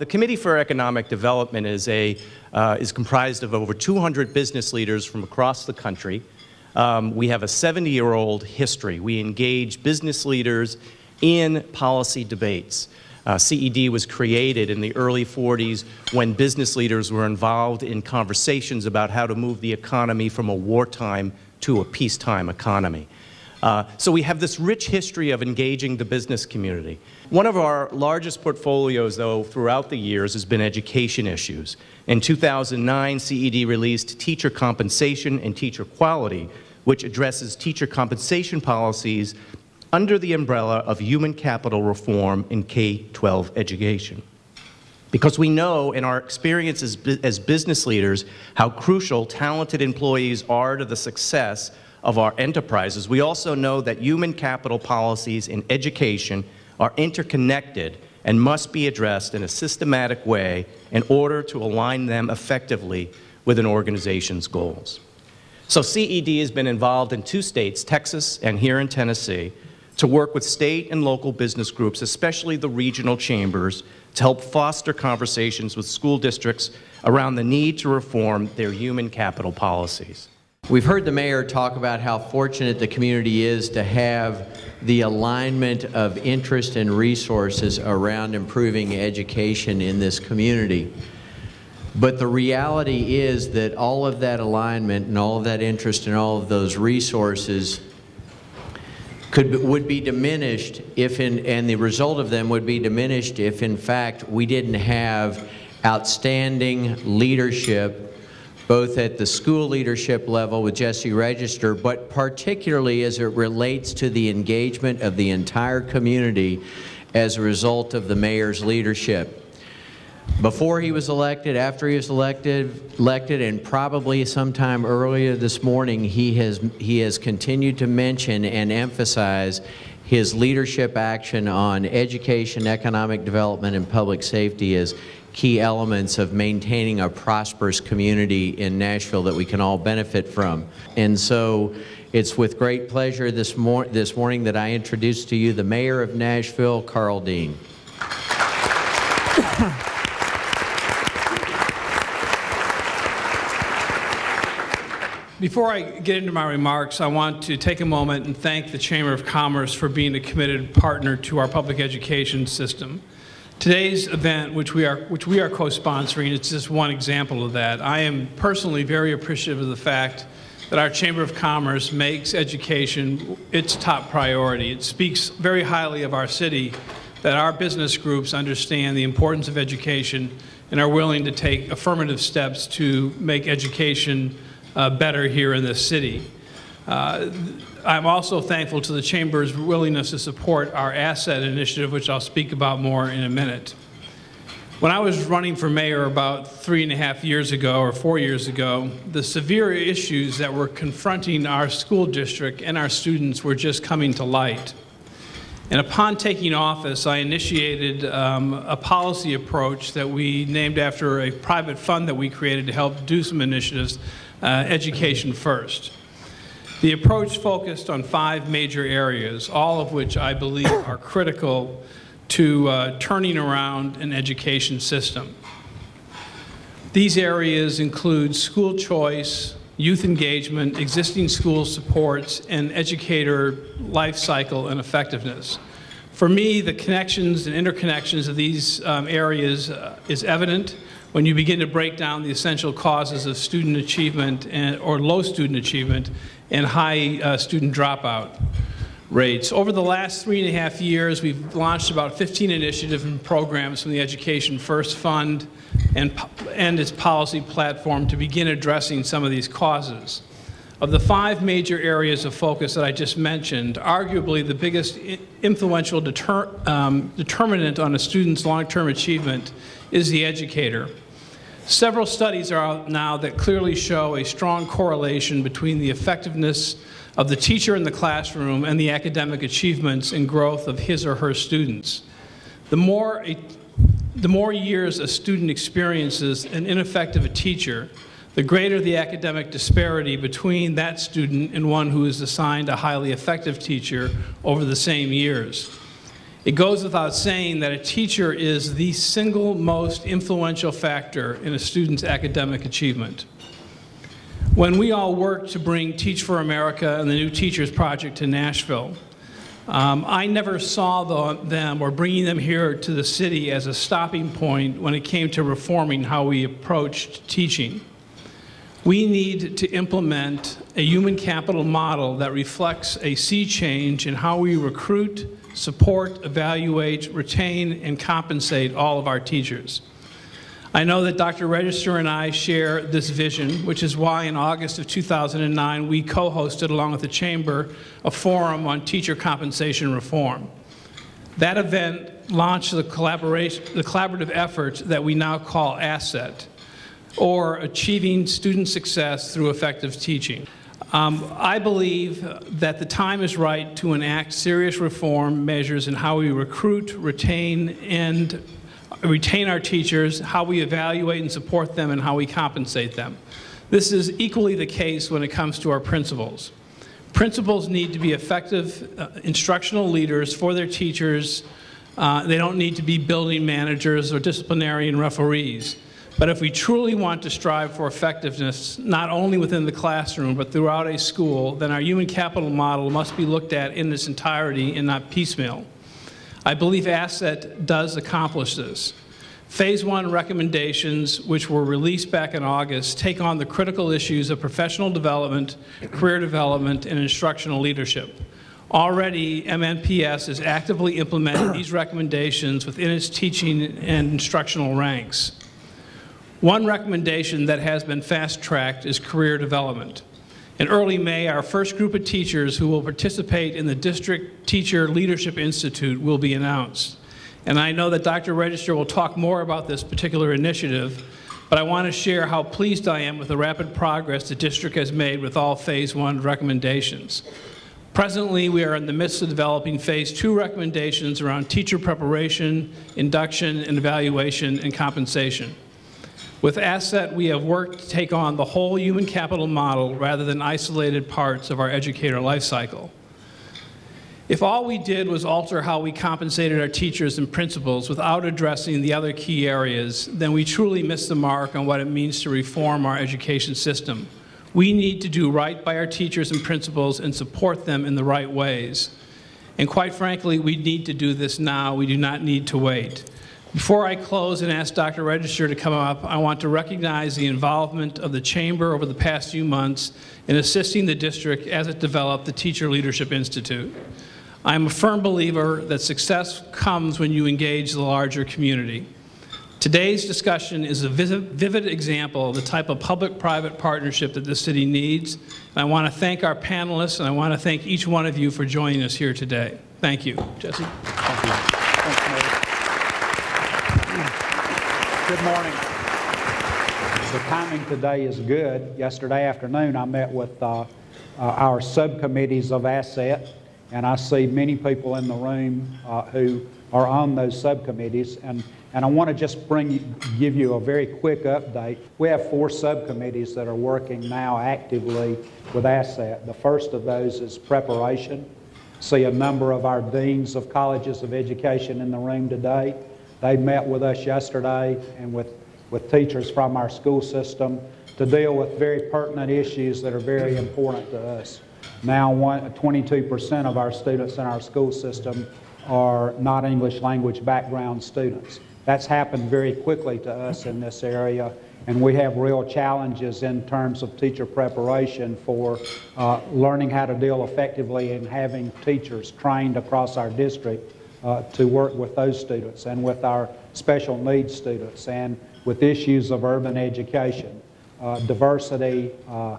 the Committee for Economic Development is comprised of over 200 business leaders from across the country. We have a 70-year-old history. We engage business leaders in policy debates. CED was created in the early 40s when business leaders were involved in conversations about how to move the economy from a wartime to a peacetime economy. So we have this rich history of engaging the business community. One of our largest portfolios, though, throughout the years has been education issues. In 2009, CED released Teacher Compensation and Teacher Quality, which addresses teacher compensation policies under the umbrella of human capital reform in K-12 education. Because we know in our experience as business leaders how crucial talented employees are to the success of our enterprises, we also know that human capital policies in education are interconnected and must be addressed in a systematic way in order to align them effectively with an organization's goals. So CED has been involved in 2 states, Texas and here in Tennessee, to work with state and local business groups, especially the regional chambers, to help foster conversations with school districts around the need to reform their human capital policies. We've heard the mayor talk about how fortunate the community is to have the alignment of interest and resources around improving education in this community. But the reality is that all of that alignment and all of that interest and all of those resources would be diminished if, and the result of them would be diminished if, in fact, we didn't have outstanding leadership, both at the school leadership level with Jesse Register, but particularly as it relates to the engagement of the entire community as a result of the mayor's leadership. Before he was elected, after he was elected, and probably sometime earlier this morning, he has continued to mention and emphasize his leadership action on education, economic development, and public safety as key elements of maintaining a prosperous community in Nashville that we can all benefit from. And so it's with great pleasure this morning that I introduce to you the Mayor of Nashville, Carl Dean. Before I get into my remarks, I want to take a moment and thank the Chamber of Commerce for being a committed partner to our public education system. Today's event, which we are co-sponsoring, is just one example of that. I am personally very appreciative of the fact that our Chamber of Commerce makes education its top priority. It speaks very highly of our city that our business groups understand the importance of education and are willing to take affirmative steps to make education better here in this city. I'm also thankful to the Chamber's willingness to support our asset initiative, which I'll speak about more in a minute. When I was running for mayor about 3.5 years ago or 4 years ago, the severe issues that were confronting our school district and our students were just coming to light. And upon taking office, I initiated a policy approach that we named after a private fund that we created to help do some initiatives, Education First. The approach focused on 5 major areas, all of which I believe are critical to turning around an education system. These areas include school choice, youth engagement, existing school supports, and educator life cycle and effectiveness. For me, the connections and interconnections of these areas is evident when you begin to break down the essential causes of student achievement or low student achievement and high student dropout rates. Over the last 3.5 years, we've launched about 15 initiatives and programs from the Education First Fund and its policy platform to begin addressing some of these causes. Of the 5 major areas of focus that I just mentioned, arguably the biggest influential determinant on a student's long-term achievement is the educator. Several studies are out now that clearly show a strong correlation between the effectiveness of the teacher in the classroom and the academic achievements and growth of his or her students. The more years a student experiences an ineffective teacher, the greater the academic disparity between that student and one who is assigned a highly effective teacher over the same years. It goes without saying that a teacher is the single most influential factor in a student's academic achievement. When we all worked to bring Teach for America and the New Teachers Project to Nashville, I never saw them or bringing them here to the city as a stopping point when it came to reforming how we approached teaching. We need to implement a human capital model that reflects a sea change in how we recruit, support, evaluate, retain, and compensate all of our teachers. I know that Dr. Register and I share this vision, which is why in August of 2009 we co-hosted, along with the Chamber, a forum on teacher compensation reform. That event launched the collaborative effort that we now call ASSET, or Achieving Student Success Through Effective Teaching. I believe that the time is right to enact serious reform measures in how we recruit, retain our teachers, how we evaluate and support them, and how we compensate them. This is equally the case when it comes to our principals. Principals need to be effective instructional leaders for their teachers. They don't need to be building managers or disciplinarian referees. But if we truly want to strive for effectiveness, not only within the classroom, but throughout a school, then our human capital model must be looked at in its entirety and not piecemeal. I believe ASSET does accomplish this. Phase 1 recommendations, which were released back in August, take on the critical issues of professional development, career development, and instructional leadership. Already, MNPS is actively implementing these recommendations within its teaching and instructional ranks. One recommendation that has been fast-tracked is career development. In early May, our first group of teachers who will participate in the District Teacher Leadership Institute will be announced. And I know that Dr. Register will talk more about this particular initiative, but I want to share how pleased I am with the rapid progress the district has made with all Phase 1 recommendations. Presently, we are in the midst of developing Phase 2 recommendations around teacher preparation, induction, and evaluation, and compensation. With ASSET, we have worked to take on the whole human capital model rather than isolated parts of our educator life cycle. If all we did was alter how we compensated our teachers and principals without addressing the other key areas, then we truly missed the mark on what it means to reform our education system. We need to do right by our teachers and principals and support them in the right ways. And quite frankly, we need to do this now. We do not need to wait. Before I close and ask Dr. Register to come up, I want to recognize the involvement of the Chamber over the past few months in assisting the district as it developed the Teacher Leadership Institute. I am a firm believer that success comes when you engage the larger community. Today's discussion is a vivid example of the type of public-private partnership that the city needs. And I want to thank our panelists, and I want to thank each one of you for joining us here today. Thank you. Jesse? Thank you. Thanks, Mayor. Good morning. The timing today is good. Yesterday afternoon, I met with our subcommittees of ASSET, and I see many people in the room who are on those subcommittees. And I want to just give you a very quick update. We have 4 subcommittees that are working now actively with ASSET. The first of those is preparation. See a number of our deans of colleges of education in the room today. They met with us yesterday and with teachers from our school system to deal with very pertinent issues that are very important to us. Now 22% of our students in our school system are not English language background students. That's happened very quickly to us in this area, and we have real challenges in terms of teacher preparation for learning how to deal effectively and having teachers trained across our district to work with those students and with our special needs students and with issues of urban education, diversity, a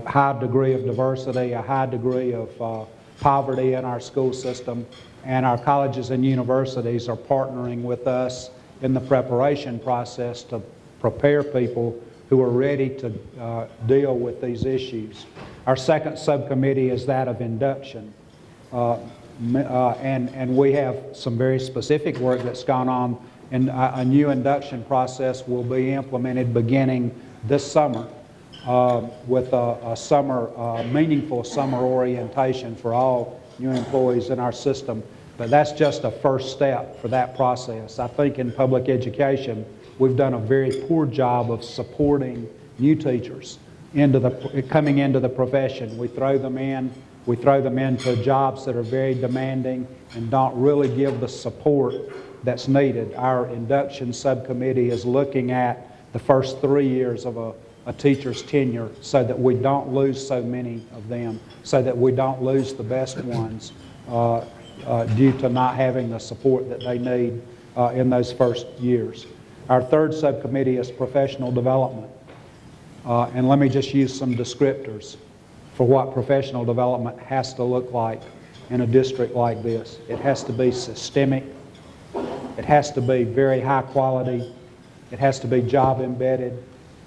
high degree of diversity, a high degree of poverty in our school system, and our colleges and universities are partnering with us in the preparation process to prepare people who are ready to deal with these issues. Our second subcommittee is that of induction. And we have some very specific work that's gone on, and a new induction process will be implemented beginning this summer with a meaningful summer orientation for all new employees in our system. But that's just a first step for that process. I think in public education, we've done a very poor job of supporting new teachers coming into the profession. We throw them into jobs that are very demanding and don't really give the support that's needed. Our induction subcommittee is looking at the first 3 years of a teacher's tenure so that we don't lose so many of them, so that we don't lose the best ones due to not having the support that they need in those first years. Our third subcommittee is professional development. And let me just use some descriptors for what professional development has to look like in a district like this. It has to be systemic. It has to be very high quality. It has to be job embedded.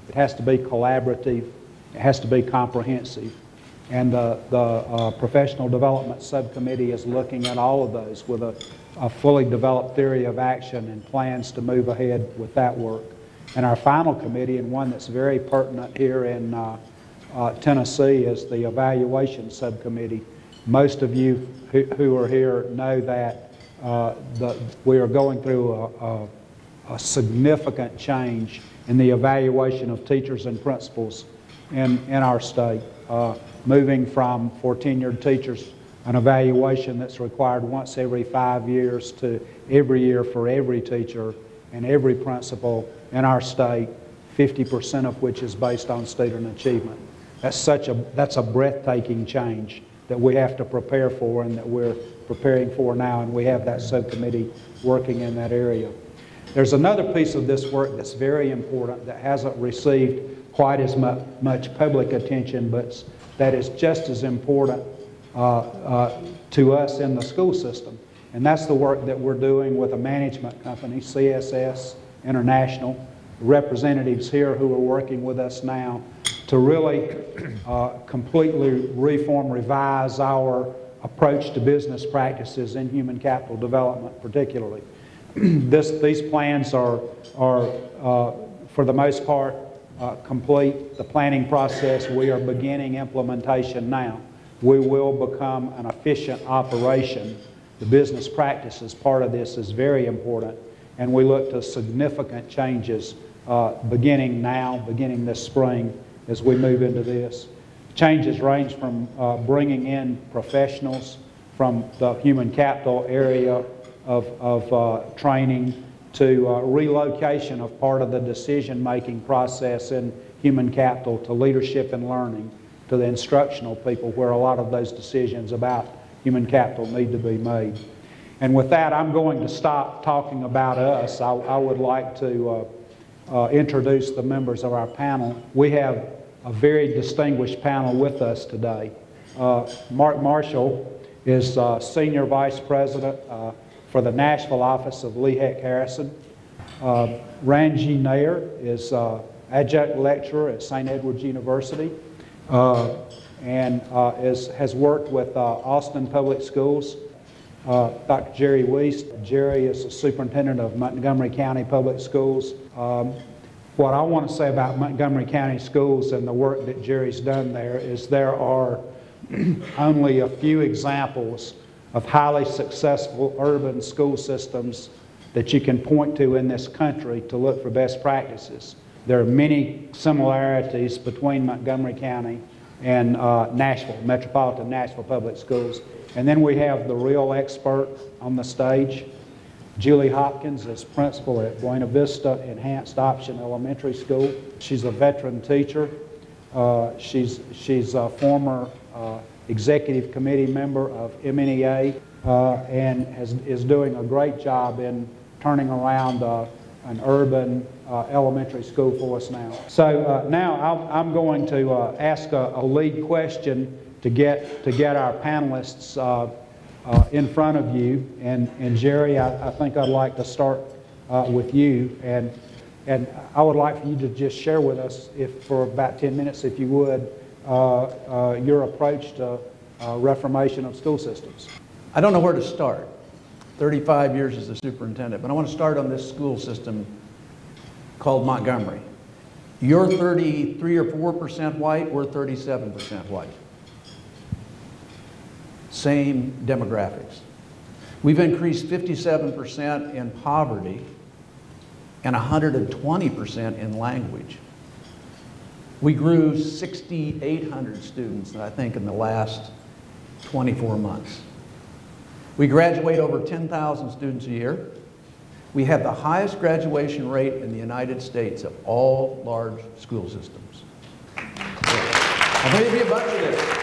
It has to be collaborative. It has to be comprehensive. And the Professional Development Subcommittee is looking at all of those with a fully developed theory of action and plans to move ahead with that work. And our final committee, and one that's very pertinent here in Tennessee, is the Evaluation Subcommittee. Most of you who are here know that we are going through a significant change in the evaluation of teachers and principals in our state. Moving from, for tenured teachers, an evaluation that's required once every 5 years to every year for every teacher and every principal in our state, 50% of which is based on student achievement. That's a breathtaking change that we have to prepare for and that we're preparing for now, and we have that subcommittee working in that area. There's another piece of this work that's very important that hasn't received quite as much public attention, but that is just as important to us in the school system. And that's the work that we're doing with a management company, CSS International, representatives here who are working with us now to really completely revise our approach to business practices in human capital development particularly. These plans are for the most part, complete. The planning process, we are beginning implementation now. We will become an efficient operation. The business practices part of this is very important, and we look to significant changes beginning this spring as we move into this. Changes range from bringing in professionals from the human capital area of training to relocation of part of the decision-making process in human capital to leadership and learning, to the instructional people where a lot of those decisions about human capital need to be made. And with that, I'm going to stop talking about us. I would like to introduce the members of our panel. We have a very distinguished panel with us today. Mark Marshall is Senior Vice President for the Nashville office of Lee Heck Harrison. Ranji Nair is Adjunct Lecturer at St. Edward's University and has worked with Austin Public Schools. Dr. Jerry Wiest. Jerry is the Superintendent of Montgomery County Public Schools. What I want to say about Montgomery County Schools and the work that Jerry's done there is there are only a few examples of highly successful urban school systems that you can point to in this country to look for best practices. There are many similarities between Montgomery County and Nashville, Metropolitan Nashville Public Schools. And then we have the real expert on the stage. Julie Hopkins is principal at Buena Vista Enhanced Option Elementary School. She's a veteran teacher. She's a former executive committee member of MNEA and is doing a great job in turning around an urban elementary school for us now. So now I'm going to ask a lead question to get our panelists in front of you. And Jerry, I think I'd like to start with you. And I would like for you to just share with us, for about 10 minutes, if you would, your approach to reformation of school systems. I don't know where to start. 35 years as a superintendent, but I want to start on this school system called Montgomery. You're 33 or 4% white, we're 37% white. Same demographics. We've increased 57% in poverty and 120% in language. We grew 6,800 students, I think, in the last 24 months. We graduate over 10,000 students a year. We have the highest graduation rate in the United States of all large school systems. I'm going to give you a bunch of this.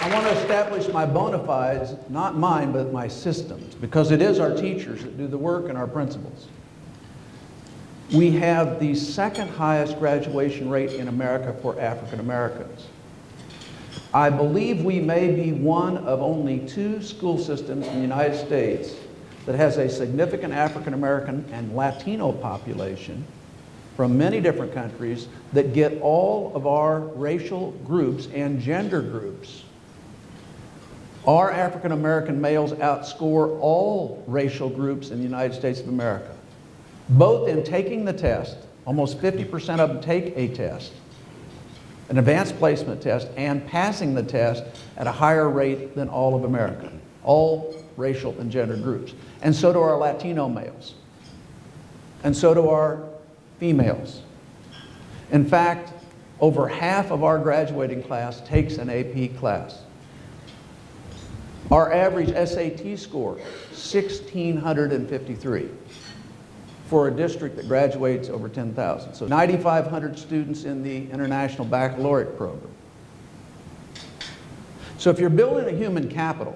I want to establish my bona fides, not mine, but my systems, because it is our teachers that do the work and our principals. We have the second highest graduation rate in America for African Americans. I believe we may be one of only 2 school systems in the United States that has a significant African American and Latino population from many different countries that get all of our racial groups and gender groups. Our African American males outscore all racial groups in the United States of America, both in taking the test. Almost 50% of them take a test, an advanced placement test, and passing the test at a higher rate than all of America, all racial and gender groups. And so do our Latino males. And so do our females. In fact, over half of our graduating class takes an AP class. Our average SAT score, 1,653 for a district that graduates over 10,000. So 9,500 students in the International Baccalaureate program. So if you're building a human capital,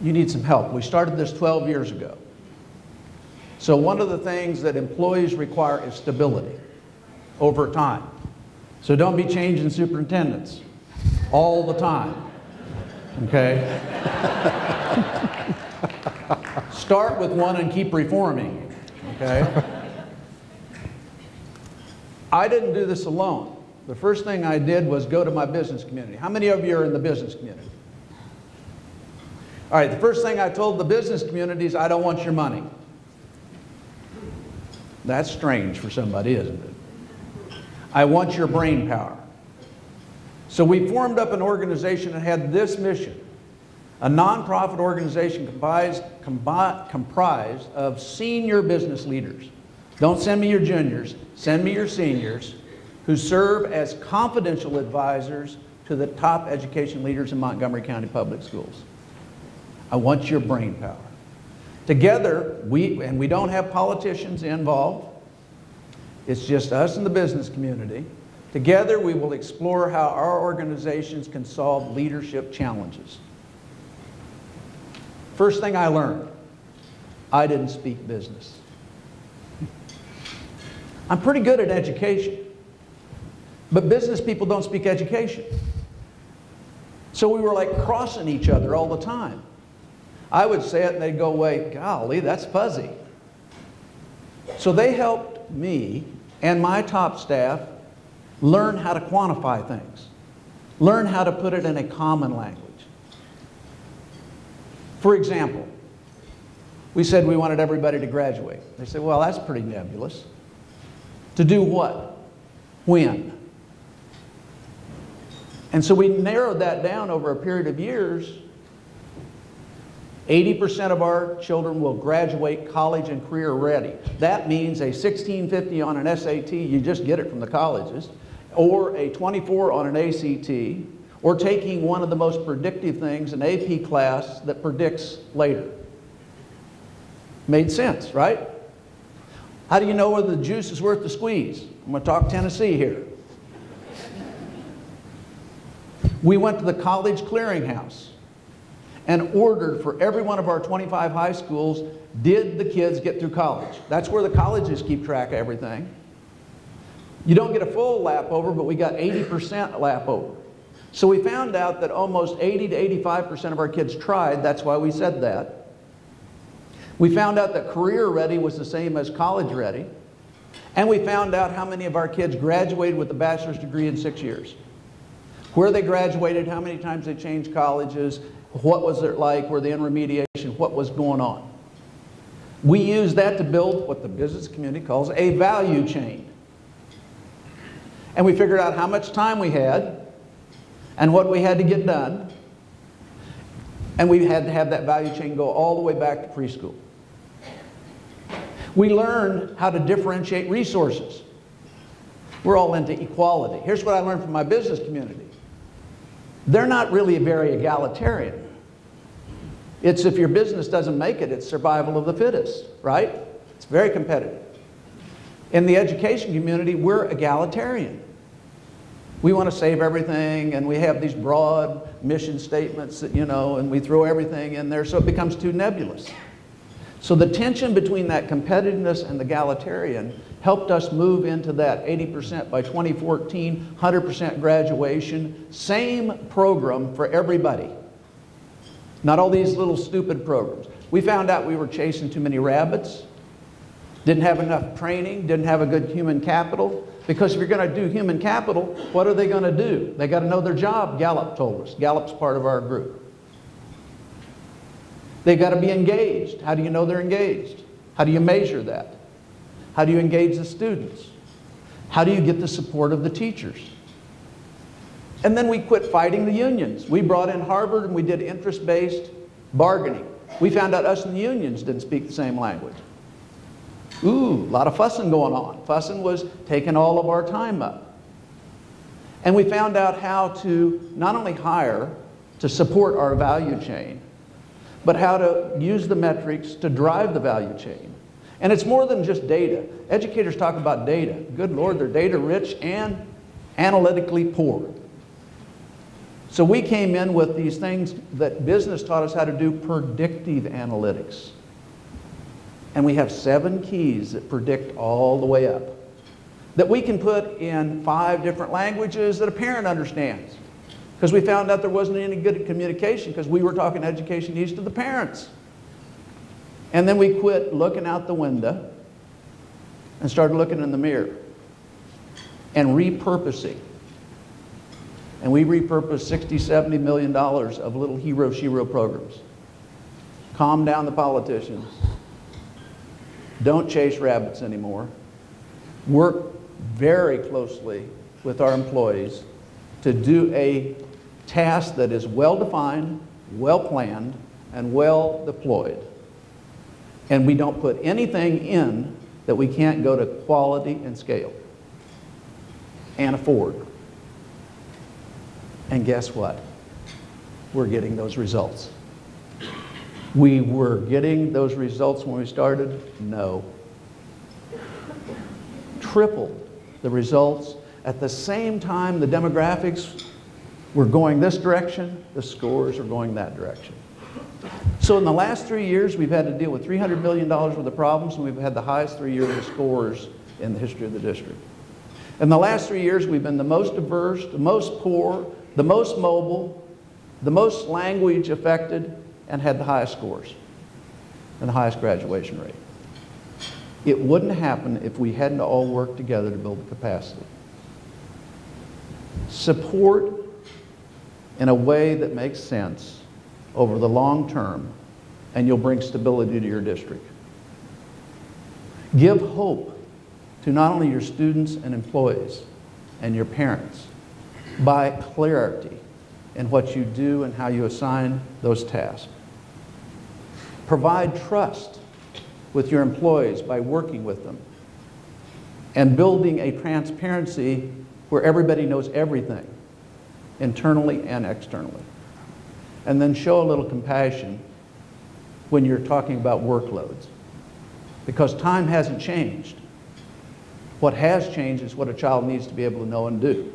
you need some help. We started this 12 years ago. So one of the things that employees require is stability over time. So don't be changing superintendents all the time. Okay? Start with one and keep reforming. Okay? I didn't do this alone. The first thing I did was go to my business community. How many of you are in the business community? All right, the first thing I told the business community is, I don't want your money. That's strange for somebody, isn't it? I want your brain power. So we formed up an organization that had this mission, a nonprofit organization comprised of senior business leaders. Don't send me your juniors, send me your seniors, who serve as confidential advisors to the top education leaders in Montgomery County Public Schools. I want your brain power. Together, we don't have politicians involved. It's just us and the business community. Together, we will explore how our organizations can solve leadership challenges. First thing I learned, I didn't speak business. I'm pretty good at education, but business people don't speak education. So we were like crossing each other all the time. I would say it and they'd go away, golly, that's fuzzy. So they helped me and my top staff learn how to quantify things, learn how to put it in a common language. For example, we said we wanted everybody to graduate. They said, well, that's pretty nebulous. To do what? When? And so we narrowed that down over a period of years. 80% of our children will graduate college and career ready. That means a 1650 on an SAT, you just get it from the colleges, or a 24 on an ACT, or taking one of the most predictive things, an AP class that predicts later. Made sense, right? How do you know whether the juice is worth the squeeze? I'm going to talk Tennessee here. We went to the college clearinghouse and ordered for every one of our 25 high schools, did the kids get through college? That's where the colleges keep track of everything. You don't get a full lap over, but we got 80% lap over. So we found out that almost 80 to 85% of our kids tried. That's why we said that. We found out that career ready was the same as college ready. And we found out how many of our kids graduated with a bachelor's degree in 6 years. Where they graduated, how many times they changed colleges, what was it like, were they in remediation, what was going on. We used that to build what the business community calls a value chain. And we figured out how much time we had and what we had to get done. And we had to have that value chain go all the way back to preschool. We learned how to differentiate resources. We're all into equality. Here's what I learned from my business community. They're not really very egalitarian. It's if your business doesn't make it, it's survival of the fittest, right? It's very competitive. In the education community, we're egalitarian. We want to save everything, and we have these broad mission statements that, and we throw everything in there, so it becomes too nebulous. So the tension between that competitiveness and the egalitarian helped us move into that 80% by 2014, 100% graduation, same program for everybody. Not all these little stupid programs. We found out we were chasing too many rabbits, didn't have enough training, didn't have a good human capital. Because if you're going to do human capital, what are they going to do? They got to know their job, Gallup told us. Gallup's part of our group. They got to be engaged. How do you know they're engaged? How do you measure that? How do you engage the students? How do you get the support of the teachers? And then we quit fighting the unions. We brought in Harvard and we did interest-based bargaining. We found out us and the unions didn't speak the same language. Ooh, a lot of fussing going on. Fussing was taking all of our time up. And we found out how to not only hire to support our value chain, but how to use the metrics to drive the value chain. And it's more than just data. Educators talk about data. Good Lord, they're data rich and analytically poor. So we came in with these things that business taught us how to do, predictive analytics. And we have 7 keys that predict all the way up, that we can put in 5 different languages that a parent understands. Because we found out there wasn't any good communication because we were talking education needs to the parents. And then we quit looking out the window and started looking in the mirror and repurposing. And we repurposed $60, $70 million of little hero shero programs. Calm down the politicians. Don't chase rabbits anymore. Work very closely with our employees to do a task that is well-defined, well-planned, and well-deployed. And we don't put anything in that we can't go to quality and scale and afford. And guess what? We're getting those results. We were getting those results when we started? No. Tripled the results. At the same time, the demographics were going this direction, the scores are going that direction. So in the last 3 years, we've had to deal with $300 million worth of problems, and we've had the highest 3 years of scores in the history of the district. In the last 3 years, we've been the most diverse, the most poor, the most mobile, the most language affected, and had the highest scores and the highest graduation rate. It wouldn't happen if we hadn't all worked together to build the capacity. Support in a way that makes sense over the long term, and you'll bring stability to your district. Give hope to not only your students and employees and your parents by clarity in what you do and how you assign those tasks. Provide trust with your employees by working with them and building a transparency where everybody knows everything, internally and externally. And then show a little compassion when you're talking about workloads, because time hasn't changed. What has changed is what a child needs to be able to know and do.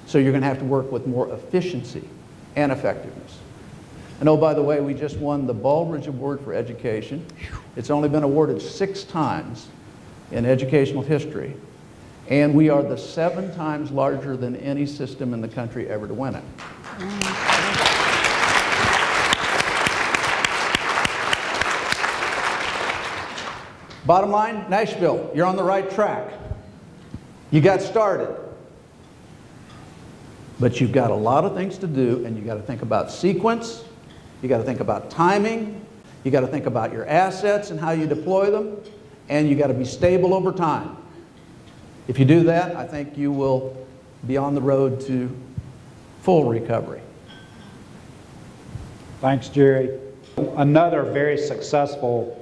So you're going to have to work with more efficiency and effectiveness. And oh, by the way, we just won the Baldrige Award for Education. It's only been awarded 6 times in educational history. And we are the 7 times larger than any system in the country ever to win it. Bottom line, Nashville, you're on the right track. You got started. But you've got a lot of things to do, and you've got to think about sequence, you got to think about timing, you got to think about your assets and how you deploy them, and you got to be stable over time. If you do that, I think you will be on the road to full recovery. Thanks, Jerry. Another very successful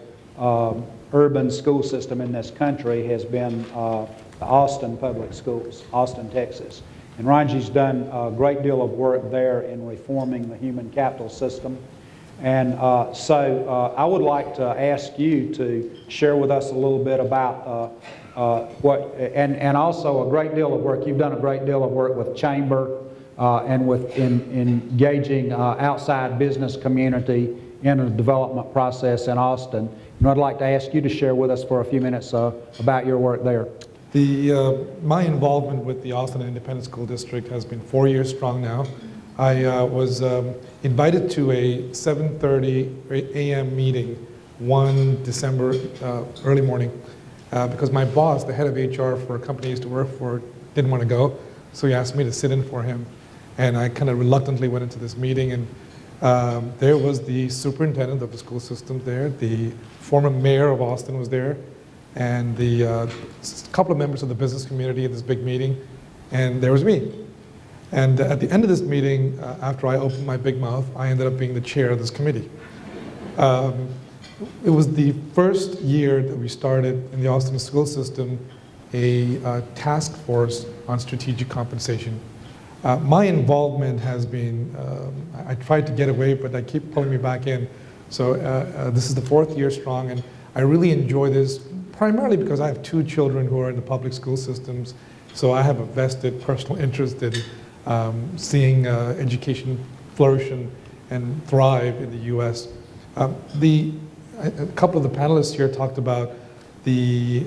urban school system in this country has been the Austin Public Schools, Austin, Texas. And Ranji's done a great deal of work there in reforming the human capital system. And so I would like to ask you to share with us a little bit about and also a great deal of work. You've done a great deal of work with Chamber and with engaging outside business community in a development process in Austin. And I'd like to ask you to share with us for a few minutes about your work there. My involvement with the Austin Independent School District has been 4 years strong now. I was invited to a 7:30 a.m. meeting one December early morning because my boss, the head of HR for a company I used to work for, didn't want to go, so he asked me to sit in for him. And I kind of reluctantly went into this meeting, and there was the superintendent of the school system there, the former mayor of Austin was there, and a couple of members of the business community at this big meeting, and there was me. And at the end of this meeting, after I opened my big mouth, I ended up being the chair of this committee. It was the first year that we started in the Austin school system a task force on strategic compensation. My involvement has been, I tried to get away, but they keep pulling me back in. So this is the 4th year strong, and I really enjoy this, primarily because I have 2 children who are in the public school systems, so I have a vested personal interest in seeing education flourish and thrive in the U.S. A couple of the panelists here talked about the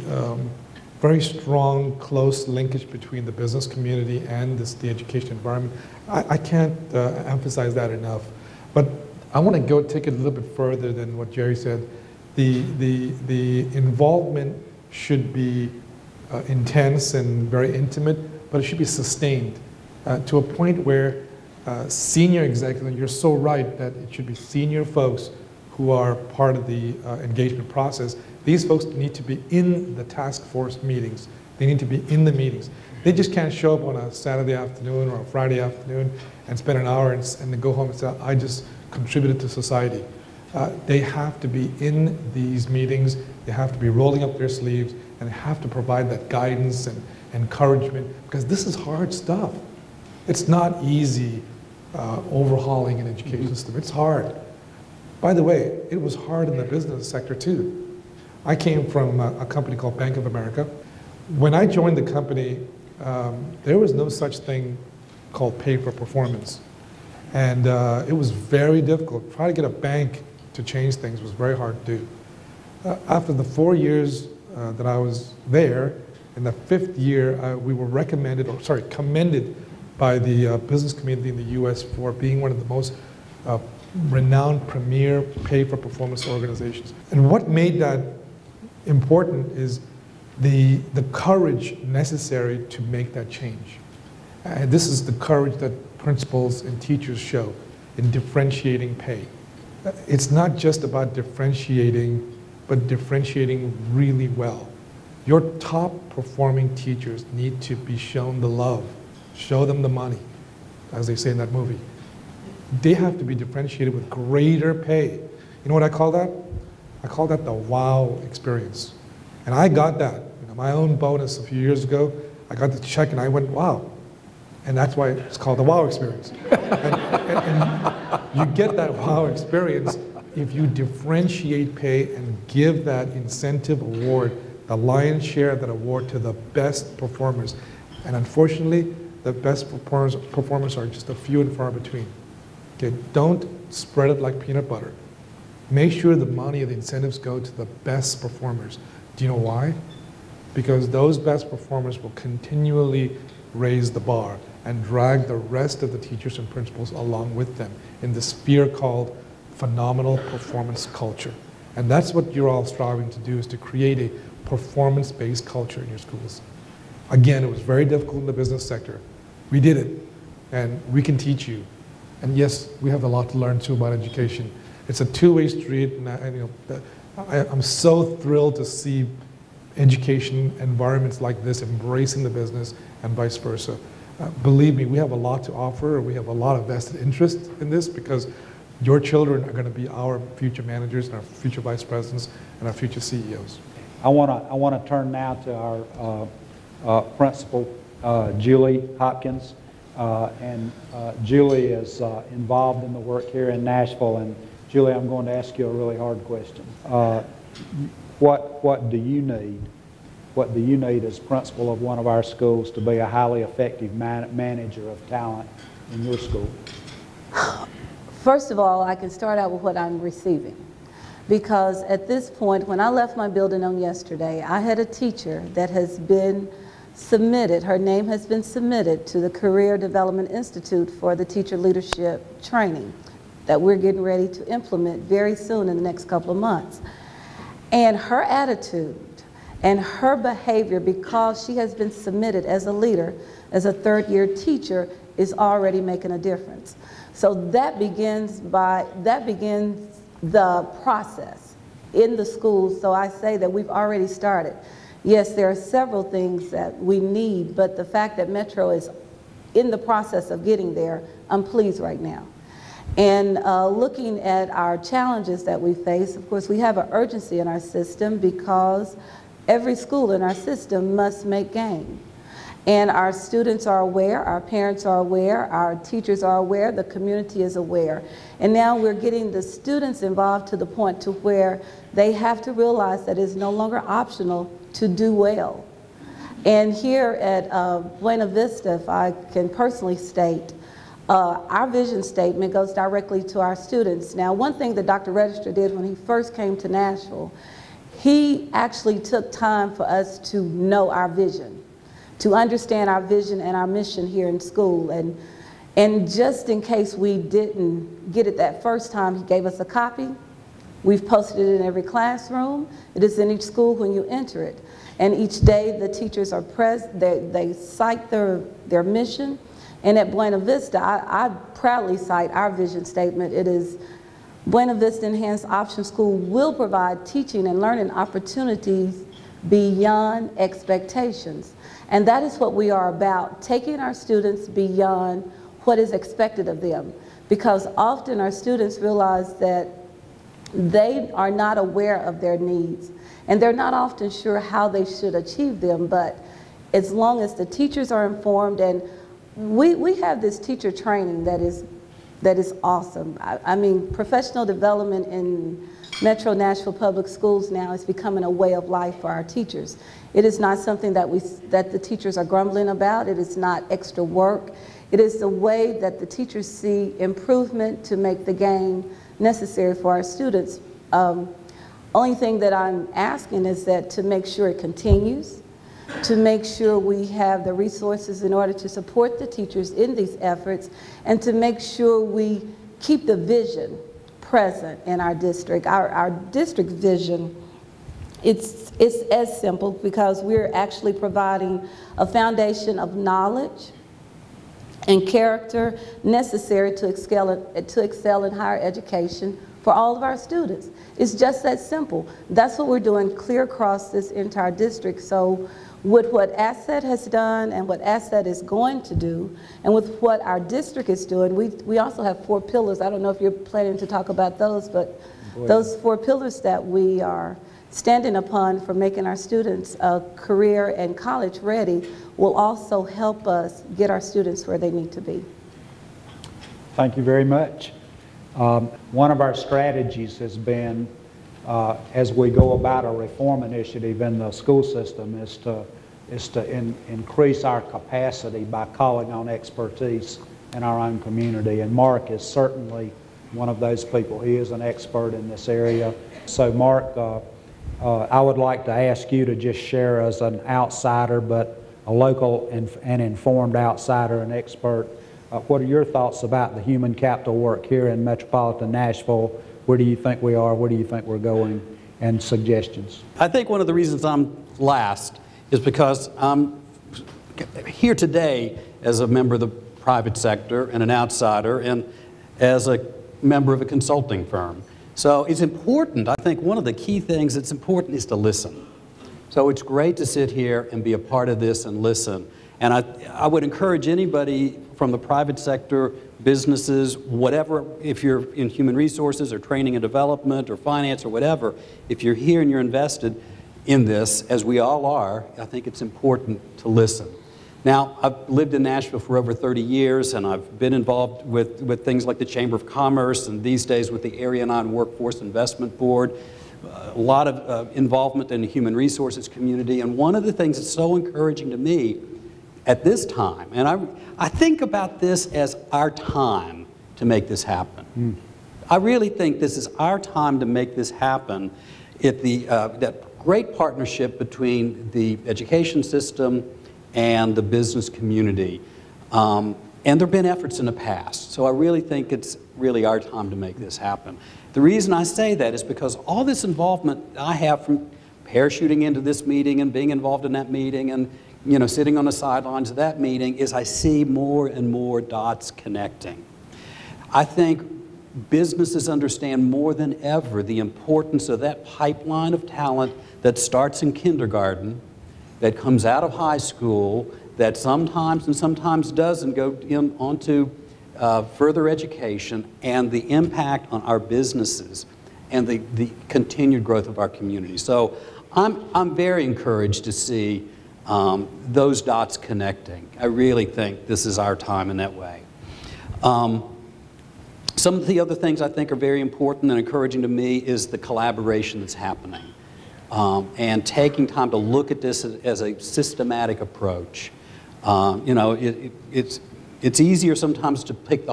very strong, close linkage between the business community and the education environment. I can't emphasize that enough. But I want to take it a little bit further than what Jerry said. The involvement should be intense and very intimate, but it should be sustained to a point where senior executives, and you're so right that it should be senior folks who are part of the engagement process. These folks need to be in the task force meetings. They need to be in the meetings. They just can't show up on a Saturday afternoon or a Friday afternoon and spend an hour and then go home and say, I just contributed to society. They have to be in these meetings. They have to be rolling up their sleeves, and they have to provide that guidance and encouragement, because this is hard stuff. It's not easy overhauling an education system. It's hard. By the way, it was hard in the business sector too. I came from a company called Bank of America. When I joined the company, there was no such thing called pay for performance. And it was very difficult. Trying to get a bank to change things was very hard to do. After the 4 years that I was there, in the 5th year, we were commended by the business community in the US for being one of the most renowned premier pay for performance organizations. And what made that important is the courage necessary to make that change. And this is the courage that principals and teachers show in differentiating pay. It's not just about differentiating, but differentiating really well. Your top performing teachers need to be shown the love, show them the money, as they say in that movie. They have to be differentiated with greater pay. You know what I call that? I call that the wow experience. And I got that. You know, my own bonus a few years ago, I got the check and I went, wow. And that's why it's called the wow experience. and you get that wow experience if you differentiate pay and give that incentive award, the lion's share of that award, to the best performers. And unfortunately, the best performers are just a few and far between. Okay, don't spread it like peanut butter. Make sure the money and the incentives go to the best performers. Do you know why? Because those best performers will continually raise the bar and drag the rest of the teachers and principals along with them in this sphere called phenomenal performance culture. And that's what you're all striving to do, is to create a performance-based culture in your schools. Again, it was very difficult in the business sector. We did it, and we can teach you. And yes, we have a lot to learn too about education. It's a two-way street, and I'm so thrilled to see education environments like this embracing the business and vice versa. Believe me, we have a lot to offer. We have a lot of vested interest in this because Your children are going to be our future managers and our future vice presidents and our future CEOs. I want to turn now to our principal, Julie Hopkins. Julie is involved in the work here in Nashville. And Julie, I'm going to ask you a really hard question. What do you need? What do you need as principal of one of our schools to be a highly effective manager of talent in your school? First of all, I can start out with what I'm receiving. Because at this point, when I left my building on yesterday, I had a teacher that has been submitted, her name has been submitted to the Career Development Institute for the teacher leadership training that we're getting ready to implement very soon in the next couple of months. And her attitude and her behavior, because she has been submitted as a leader, as a third-year teacher, is already making a difference. So that begins the process in the schools. So I say that we've already started. Yes, there are several things that we need, but the fact that Metro is in the process of getting there, I'm pleased right now. And looking at our challenges that we face, of course, we have an urgency in our system because every school in our system must make gain. And our students are aware, our parents are aware, our teachers are aware, the community is aware. And now we're getting the students involved to the point to where they have to realize that it's no longer optional to do well. And here at Buena Vista, if I can personally state, our vision statement goes directly to our students. Now, one thing that Dr. Register did when he first came to Nashville, he actually took time for us to know our vision, to understand our vision and our mission here in school. And just in case we didn't get it that first time, he gave us a copy. We've posted it in every classroom. It is in each school when you enter it. And each day the teachers are present, they cite their mission. And at Buena Vista, I proudly cite our vision statement. It is, Buena Vista Enhanced Option School will provide teaching and learning opportunities beyond expectations. And that is what we are about, taking our students beyond what is expected of them. Because often our students realize that they are not aware of their needs, and they're not often sure how they should achieve them. But as long as the teachers are informed, and we have this teacher training that is awesome. I mean, professional development in Metro Nashville Public Schools now is becoming a way of life for our teachers. It is not something that the teachers are grumbling about. It is not extra work. It is the way that the teachers see improvement to make the gain necessary for our students. Only thing that I'm asking is that to make sure it continues, to make sure we have the resources in order to support the teachers in these efforts, and to make sure we keep the vision present in our district. Our district vision, it's as simple because we're actually providing a foundation of knowledge and character necessary to excel in higher education for all of our students. It's just that simple. That's what we're doing clear across this entire district. So with what Asset has done and what Asset is going to do, and with what our district is doing, we also have 4 pillars. I don't know if you're planning to talk about those, but those 4 pillars that we are standing upon for making our students career and college ready will also help us get our students where they need to be. Thank you very much. One of our strategies has been, as we go about a reform initiative in the school system, is to increase our capacity by calling on expertise in our own community. And Mark is certainly one of those people. He is an expert in this area. So Mark, I would like to ask you to just share as an outsider, but a local and informed outsider and expert, what are your thoughts about the human capital work here in metropolitan Nashville? Where do you think we are? Where do you think we're going? And suggestions. I think one of the reasons I'm last is because I'm here today as a member of the private sector and an outsider and as a member of a consulting firm. So it's important, I think one of the key things that's important is to listen. So it's great to sit here and be a part of this and listen. And I would encourage anybody from the private sector businesses, whatever, if you're in human resources or training and development or finance or whatever, if you're here and you're invested in this, as we all are, I think it's important to listen. Now, I've lived in Nashville for over 30 years, and I've been involved with things like the Chamber of Commerce, and these days with the Area 9 Workforce Investment Board, a lot of involvement in the human resources community. And one of the things that's so encouraging to me at this time, and I think about this as our time to make this happen. I really think this is our time to make this happen at that great partnership between the education system and the business community. And there have been efforts in the past, so I really think it's really our time to make this happen. The reason I say that is because all this involvement I have from parachuting into this meeting and being involved in that meeting and sitting on the sidelines of that meeting is I see more and more dots connecting. I think businesses understand more than ever the importance of that pipeline of talent that starts in kindergarten, that comes out of high school, that sometimes and sometimes doesn't go onto further education, and the impact on our businesses and the continued growth of our community. So I'm very encouraged to see those dots connecting. I really think this is our time in that way. Some of the other things I think are very important and encouraging to me is the collaboration that's happening. And taking time to look at this as a systematic approach. It's easier sometimes to pick the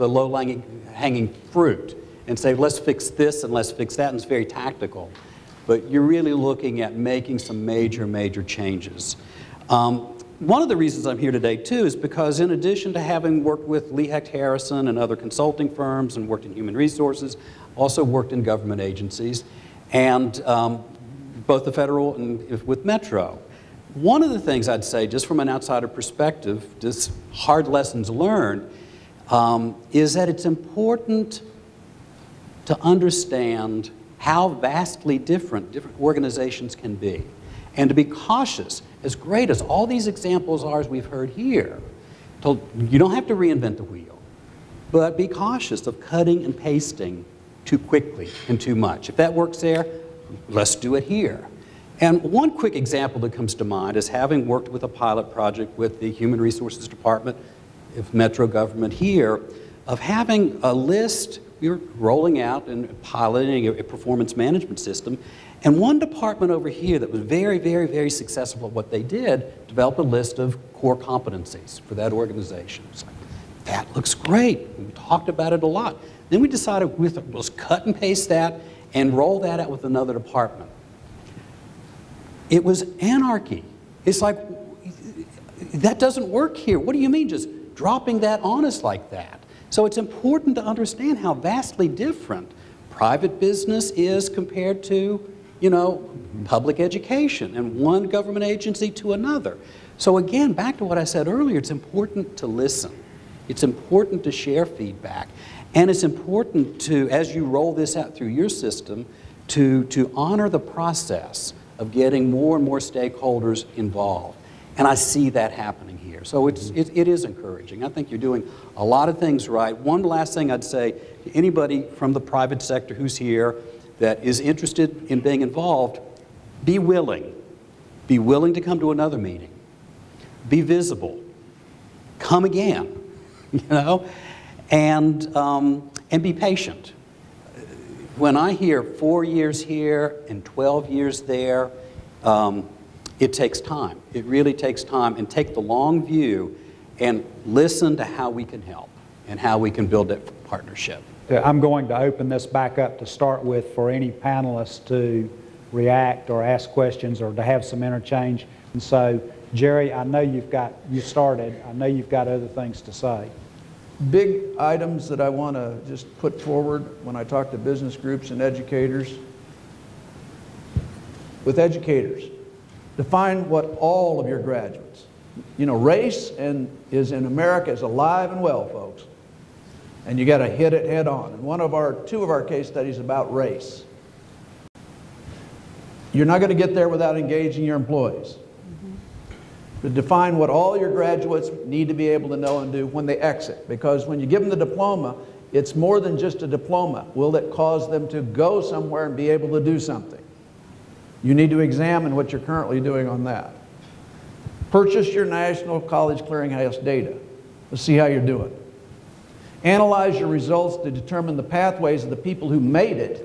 low-hanging fruit and say, let's fix this and let's fix that, and it's very tactical. But you're really looking at making some major, major changes. One of the reasons I'm here today, too, is because in addition to having worked with Lee Hecht Harrison and other consulting firms and worked in human resources, also worked in government agencies, and both the federal and with Metro. One of the things I'd say, just from an outsider perspective, just hard lessons learned, is that it's important to understand how vastly different organizations can be, and to be cautious. As great as all these examples are, as we've heard here, you don't have to reinvent the wheel, but be cautious of cutting and pasting too quickly and too much. If that works there, let's do it here. And one quick example that comes to mind is having worked with a pilot project with the Human Resources Department of Metro government here, of having a list. We were rolling out and piloting a performance management system, and one department over here that was very, very, very successful at what they did developed a list of core competencies for that organization. It's like, that looks great. We talked about it a lot. Then we decided let's cut and paste that and roll that out with another department. It was anarchy. It's like, that doesn't work here. What do you mean just dropping that on us like that? So it's important to understand how vastly different private business is compared to, public education, and one government agency to another. So again, back to what I said earlier, it's important to listen. It's important to share feedback. And it's important to, as you roll this out through your system, to honor the process of getting more and more stakeholders involved. And I see that happening here. So it is encouraging. I think you're doing a lot of things right. One last thing I'd say to anybody from the private sector who's here that is interested in being involved, be willing. Be willing to come to another meeting. Be visible. Come again, and be patient. When I hear 4 years here and 12 years there, it takes time. It really takes time. And take the long view and listen to how we can help and how we can build that partnership. I'm going to open this back up to start with for any panelists to react or ask questions or to have some interchange. And so, Jerry, I know you started. I know you've got other things to say. Big items that I want to just put forward when I talk to business groups and educators. With educators, define what all of your graduates. Race is in America is alive and well, folks. And you got to hit it head on. And two of our case studies about race. You're not going to get there without engaging your employees. to define what all your graduates need to be able to know and do when they exit. Because when you give them the diploma, it's more than just a diploma. Will it cause them to go somewhere and be able to do something? You need to examine what you're currently doing on that. Purchase your National College Clearinghouse data. Let's see how you're doing. Analyze your results to determine the pathways of the people who made it.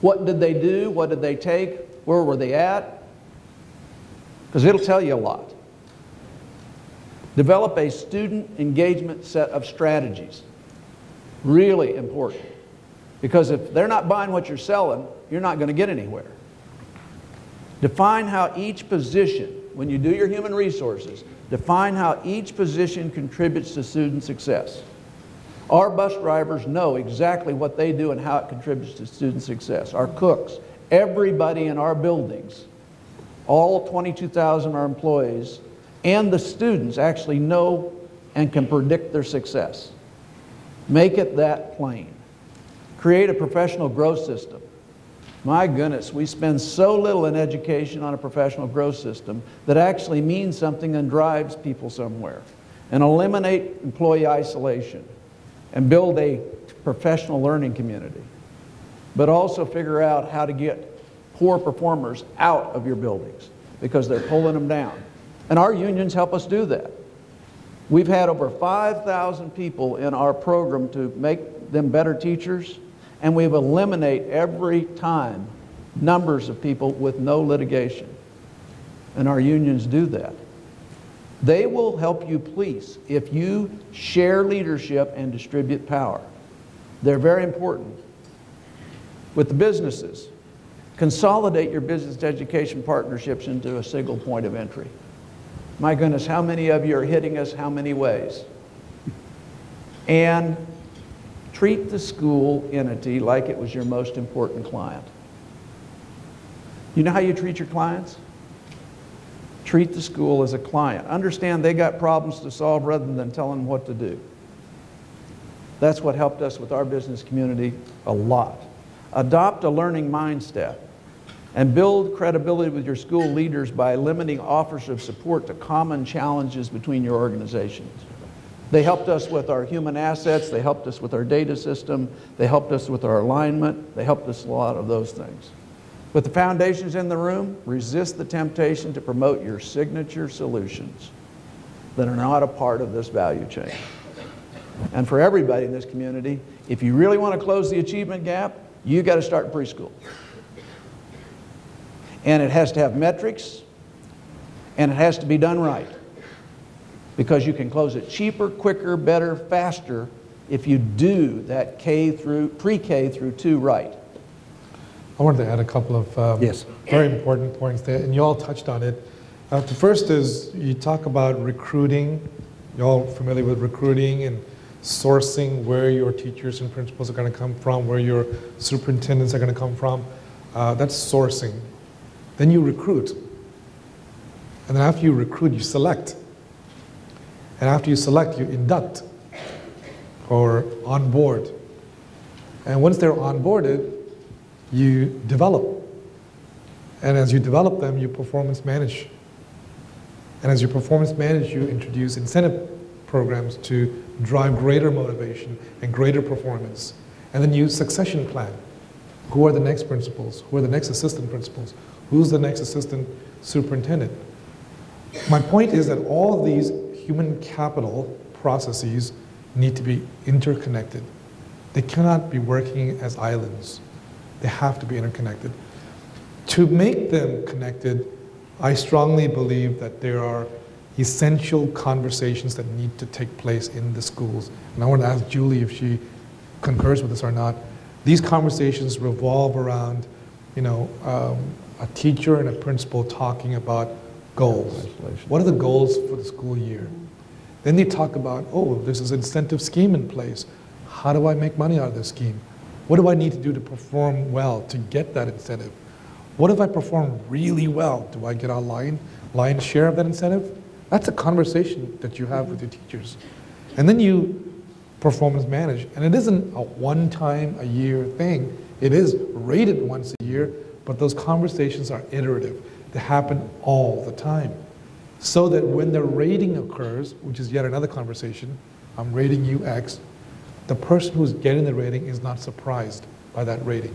What did they do? What did they take? Where were they at? Because it'll tell you a lot. Develop a student engagement set of strategies. Really important. Because if they're not buying what you're selling, you're not going to get anywhere. Define how each position, when you do your human resources, define how each position contributes to student success. Our bus drivers know exactly what they do and how it contributes to student success. Our cooks, everybody in our buildings, all 22,000 of our employees, and the students actually know and can predict their success. Make it that plain. Create a professional growth system. My goodness, we spend so little in education on a professional growth system that actually means something and drives people somewhere. And eliminate employee isolation and build a professional learning community. But also figure out how to get poor performers out of your buildings because they're pulling them down. And our unions help us do that. We've had over 5,000 people in our program to make them better teachers, and we've eliminated every time numbers of people with no litigation. And our unions do that. They will help you police if you share leadership and distribute power. They're very important. With the businesses, consolidate your business education partnerships into a single point of entry. My goodness, how many of you are hitting us how many ways? And treat the school entity like it was your most important client. You know how you treat your clients? Treat the school as a client. Understand they got problems to solve rather than telling them what to do. That's what helped us with our business community a lot. Adopt a learning mindset and build credibility with your school leaders by limiting offers of support to common challenges between your organizations. They helped us with our human assets, they helped us with our data system, they helped us with our alignment, they helped us a lot of those things. With the foundations in the room, resist the temptation to promote your signature solutions that are not a part of this value chain. And for everybody in this community, if you really want to close the achievement gap, you got to start in preschool. And it has to have metrics, and it has to be done right. Because you can close it cheaper, quicker, better, faster if you do that pre-K through 2 right. I wanted to add a couple of very important points there, and you all touched on it. The first is you talk about recruiting. You're all familiar with recruiting and sourcing where your teachers and principals are going to come from, where your superintendents are going to come from. That's sourcing. Then you recruit. And then after you recruit, you select. And after you select, you induct or onboard. And once they're onboarded, you develop. And as you develop them, you performance manage. And as you performance manage, you introduce incentive programs to drive greater motivation and greater performance. And then you succession plan. Who are the next principals? Who are the next assistant principals? Who's the next assistant superintendent? My point is that all of these human capital processes need to be interconnected. They cannot be working as islands. They have to be interconnected. To make them connected, I strongly believe that there are essential conversations that need to take place in the schools. And I want to ask Julie if she concurs with this or not. These conversations revolve around, a teacher and a principal talking about goals. What are the goals for the school year? Then they talk about, there's this incentive scheme in place. How do I make money out of this scheme? What do I need to do to perform well to get that incentive? What if I perform really well? Do I get a lion's share of that incentive? That's a conversation that you have with your teachers. And then you performance manage. And it isn't a one-time-a-year thing. It is rated once a year, but those conversations are iterative. They happen all the time. so that when the rating occurs, which is yet another conversation, I'm rating you X, the person who's getting the rating is not surprised by that rating.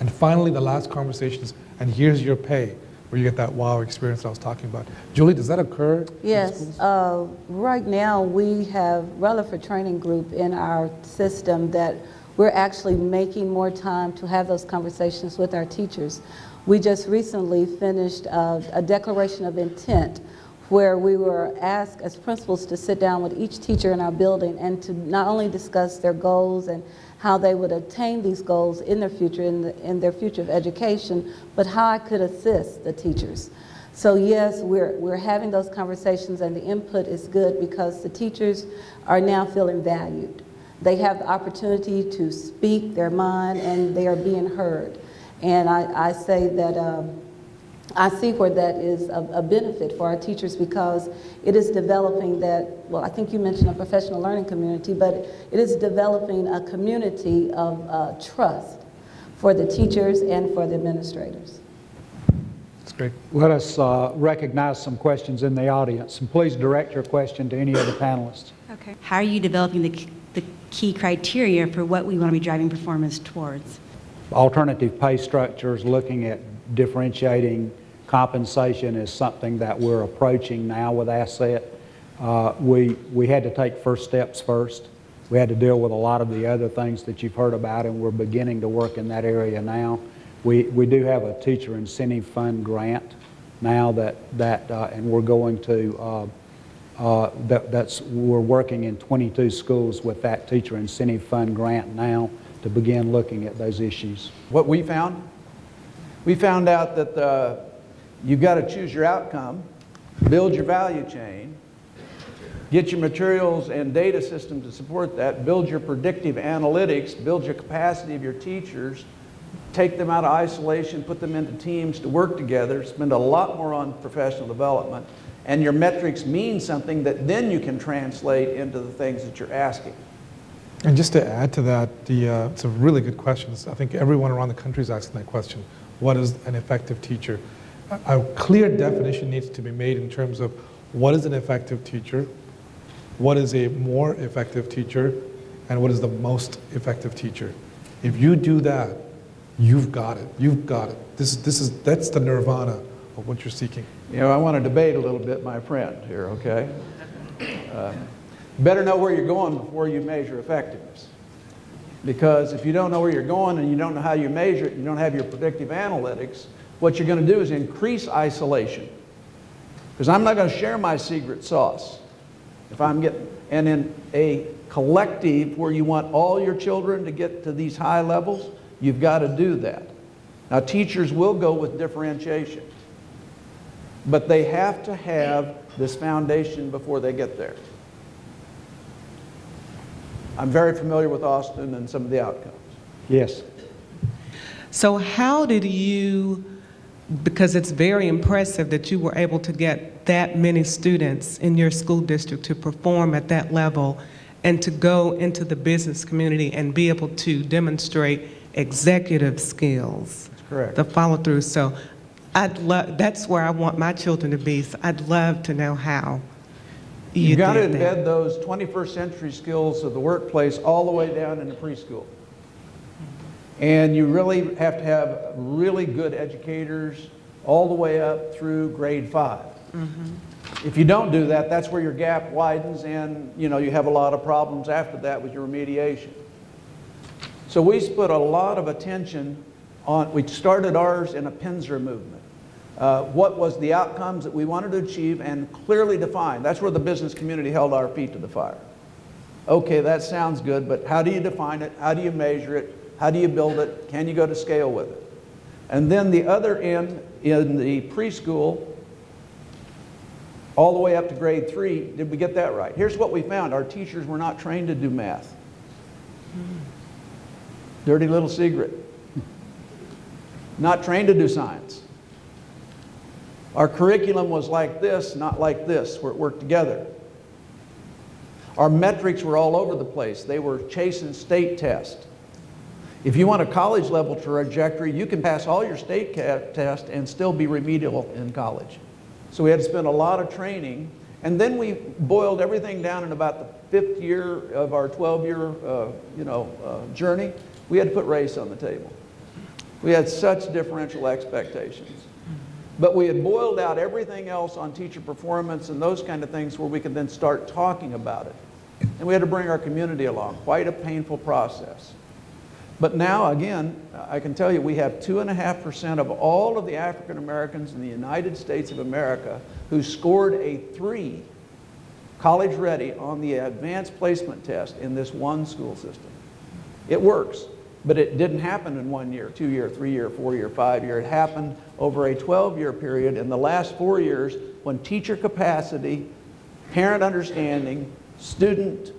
And finally, the last conversation is, and here's your pay, where you get that wow experience that I was talking about. Julie, does that occur? Yes. Right now, we have Rutherford Training Group in our system that we're actually making more time to have those conversations with our teachers. We just recently finished a declaration of intent where we were asked as principals to sit down with each teacher in our building and to not only discuss their goals and how they would attain these goals in their future, in their future of education, but how I could assist the teachers. So yes, we're having those conversations, and the input is good because the teachers are now feeling valued. They have the opportunity to speak their mind, and they are being heard. And I say that I see where that is a benefit for our teachers because it is developing that, well, I think you mentioned a professional learning community, but it is developing a community of trust for the teachers and for the administrators. That's great. Let us recognize some questions in the audience, and please direct your question to any of the panelists. Okay. How are you developing the key criteria for what we want to be driving performance towards? Alternative pay structures, looking at differentiating compensation is something that we're approaching now with Asset. We had to take first steps first. We had to deal with a lot of the other things that you've heard about, and we're beginning to work in that area now. We do have a teacher incentive fund grant now and we're going to we're working in 22 schools with that teacher incentive fund grant now to begin looking at those issues. What we found out that you've got to choose your outcome, build your value chain, get your materials and data system to support that, build your predictive analytics, build your capacity of your teachers, take them out of isolation, put them into teams to work together, spend a lot more on professional development, and your metrics mean something that then you can translate into the things that you're asking. And just to add to that, it's a really good question. I think everyone around the country is asking that question. What is an effective teacher? A clear definition needs to be made in terms of what is an effective teacher, what is a more effective teacher, and what is the most effective teacher. If you do that, you've got it. You've got it. That's the nirvana of what you're seeking. You know, I want to debate a little bit, my friend, here, okay? Better know where you're going before you measure effectiveness. Because if you don't know where you're going and you don't know how you measure it, you don't have your predictive analytics, what you're going to do is increase isolation. Because I'm not going to share my secret sauce. And in a collective where you want all your children to get to these high levels, you've got to do that. Now, teachers will go with differentiation. But they have to have this foundation before they get there. I'm very familiar with Austin and some of the outcomes. Yes. So how did you, because it's very impressive that you were able to get that many students in your school district to perform at that level and to go into the business community and be able to demonstrate executive skills. That's correct. The follow through. So that's where I want my children to be. So I'd love to know how. You've got to embed those 21st century skills of the workplace all the way down into preschool. And you really have to have really good educators all the way up through grade 5. Mm-hmm. If you don't do that, that's where your gap widens and you have a lot of problems after that with your remediation. So we put a lot of attention on, we started ours in a Pinzer movement. What was the outcomes that we wanted to achieve and clearly defined. That's where the business community held our feet to the fire. Okay, that sounds good, but how do you define it? How do you measure it? How do you build it? Can you go to scale with it? And then the other end, in the preschool, all the way up to grade 3, did we get that right? Here's what we found. Our teachers were not trained to do math. Dirty little secret. Not trained to do science. Our curriculum was like this, not like this, where it worked together. Our metrics were all over the place. They were chasing state tests. If you want a college level trajectory, you can pass all your state tests and still be remedial in college. So we had to spend a lot of training. And then we boiled everything down in about the 5th year of our 12-year journey. We had to put race on the table. We had such differential expectations. But we had boiled out everything else on teacher performance and those kind of things where we could then start talking about it. And we had to bring our community along. Quite a painful process. But now, again, I can tell you we have 2.5% of all of the African Americans in the United States of America who scored a 3, college ready, on the advanced placement test in this one school system. It works, but it didn't happen in 1 year, 2 year, 3 year, 4 year, 5 year. It happened over a 12-year period in the last 4 years when teacher capacity, parent understanding, student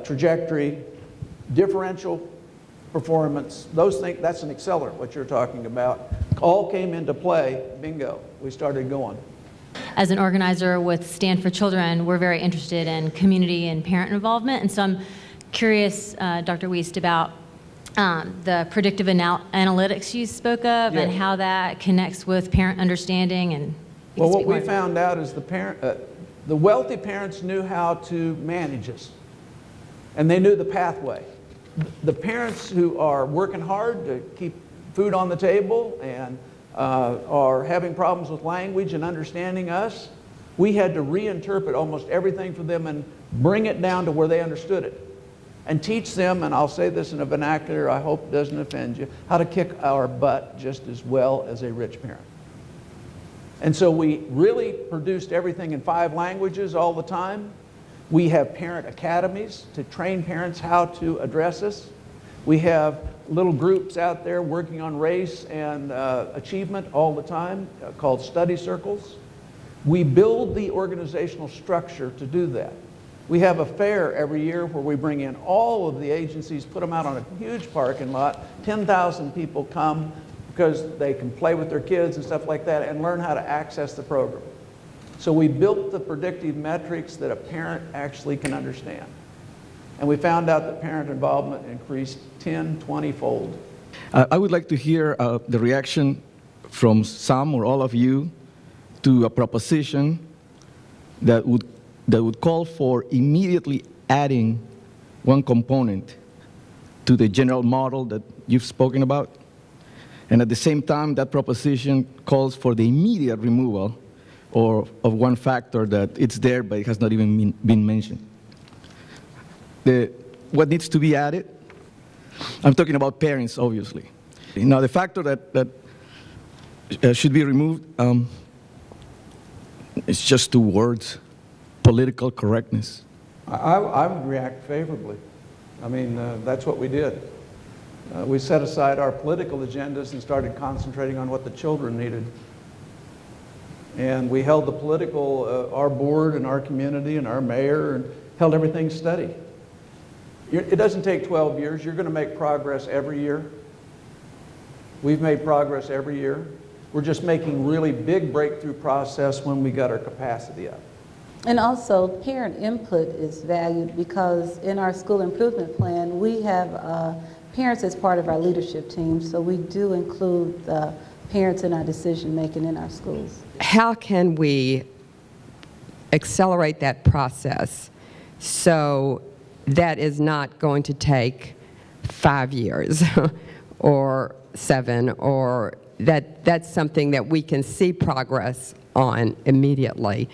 trajectory, differential performance, those things, that's an accelerant, what you're talking about, all came into play. Bingo, we started going. As an organizer with Stand for Children, we're very interested in community and parent involvement, and so I'm curious, Dr. Wiest, about the predictive analytics you spoke of. Yes. And how that connects with parent understanding. And well, what we found out is the wealthy parents knew how to manage us, and they knew the pathway. The parents who are working hard to keep food on the table and are having problems with language and understanding us, we had to reinterpret almost everything for them and bring it down to where they understood it. And teach them, and I'll say this in a vernacular I hope doesn't offend you, how to kick our butt just as well as a rich parent. And so we really produced everything in 5 languages all the time. We have parent academies to train parents how to address us. We have little groups out there working on race and achievement all the time called study circles. We build the organizational structure to do that. We have a fair every year where we bring in all of the agencies, put them out on a huge parking lot. 10,000 people come because they can play with their kids and stuff like that and learn how to access the program. So we built the predictive metrics that a parent actually can understand. And we found out that parent involvement increased 10, 20-fold. I would like to hear the reaction from some or all of you to a proposition that would call for immediately adding one component to the general model that you've spoken about. And at the same time, that proposition calls for the immediate removal of one factor that it's there, but it has not even been mentioned. What needs to be added? I'm talking about parents, obviously. Now, the factor that should be removed, it's just 2 words: political correctness. I would react favorably. I mean, that's what we did. We set aside our political agendas and started concentrating on what the children needed. And we held the political, our board and our community and our mayor, and held everything steady. It doesn't take 12 years. You're going to make progress every year. We've made progress every year. We're just making really big breakthrough process when we got our capacity up. And also, parent input is valued because in our school improvement plan, we have parents as part of our leadership team, so we do include the parents in our decision making in our schools. How can we accelerate that process so that is not going to take 5 years or 7, or that's something that we can see progress on immediately?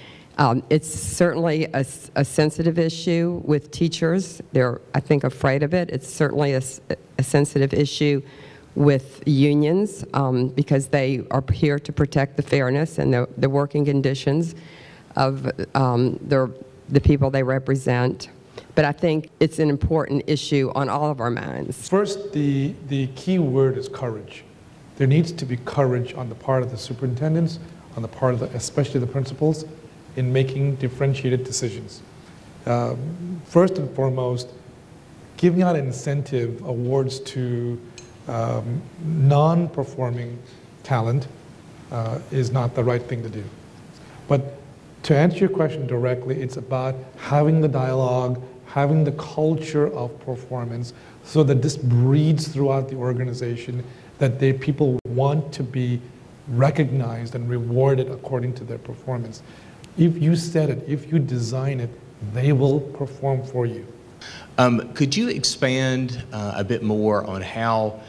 It's certainly a sensitive issue with teachers. They're, I think, afraid of it. It's certainly a sensitive issue with unions because they are here to protect the fairness and the working conditions of the people they represent. But I think it's an important issue on all of our minds. First, the key word is courage. There needs to be courage on the part of the superintendents, on the part of especially the principals, in making differentiated decisions. First and foremost, giving out incentive awards to non-performing talent is not the right thing to do. But to answer your question directly, it's about having the dialogue, having the culture of performance so that this breeds throughout the organization, that people want to be recognized and rewarded according to their performance. If you set it, if you design it, they will perform for you. Could you expand a bit more on how,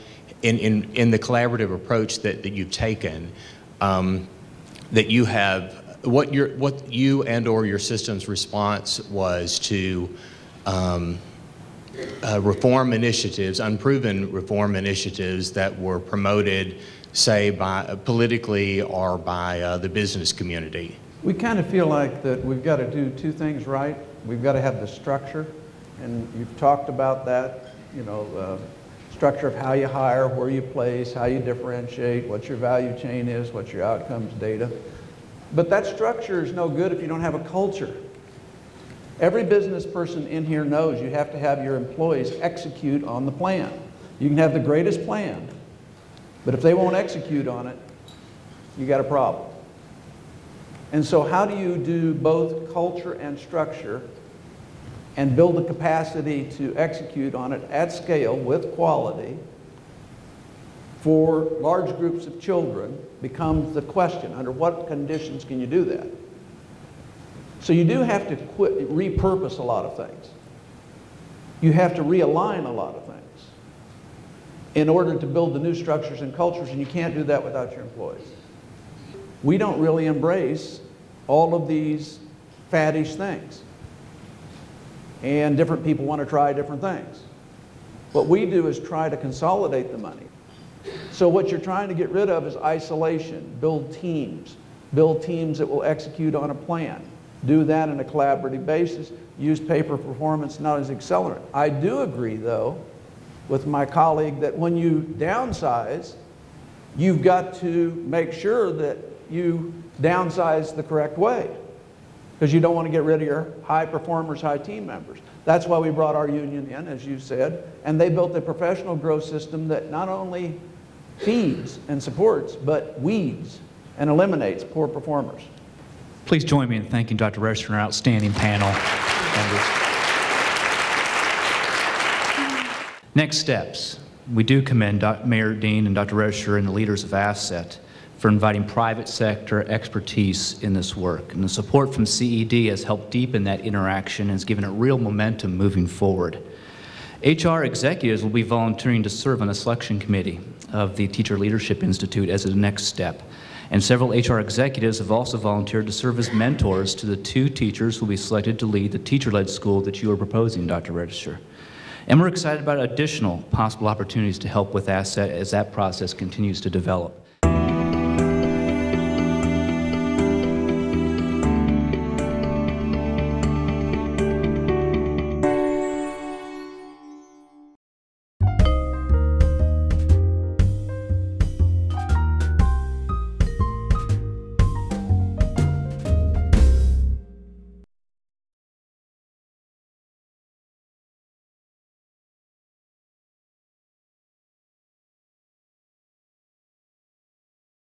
in the collaborative approach that you've taken, that you have, what you and/or your system's response was to reform initiatives, unproven reform initiatives that were promoted, say, politically or by the business community? We kind of feel like that we've got to do two things right. We've got to have the structure, and you've talked about that, structure of how you hire, where you place, how you differentiate, what your value chain is, what your outcomes data. But that structure is no good if you don't have a culture. Every business person in here knows you have to have your employees execute on the plan. You can have the greatest plan, but if they won't execute on it, you got a problem. And so how do you do both culture and structure and build the capacity to execute on it at scale with quality for large groups of children becomes the question. Under what conditions can you do that? So you do have to repurpose a lot of things. You have to realign a lot of things in order to build the new structures and cultures, and you can't do that without your employees. We don't really embrace all of these faddish things. And different people want to try different things. What we do is try to consolidate the money. So what you're trying to get rid of is isolation, build teams that will execute on a plan. Do that on a collaborative basis, use paper performance not as accelerant. I do agree, though, with my colleague that when you downsize, you've got to make sure that you downsize the correct way, because you don't want to get rid of your high performers, high team members. That's why we brought our union in, as you said, and they built a professional growth system that not only feeds and supports, but weeds and eliminates poor performers. Please join me in thanking Dr. Register and our outstanding panel members. Next steps. We do commend Mayor Dean and Dr. Register and the leaders of Asset for inviting private sector expertise in this work. And the support from CED has helped deepen that interaction and has given it real momentum moving forward. HR executives will be volunteering to serve on the selection committee of the Teacher Leadership Institute as a next step. And several HR executives have also volunteered to serve as mentors to the 2 teachers who will be selected to lead the teacher-led school that you are proposing, Dr. Register. And we're excited about additional possible opportunities to help with Asset as that process continues to develop.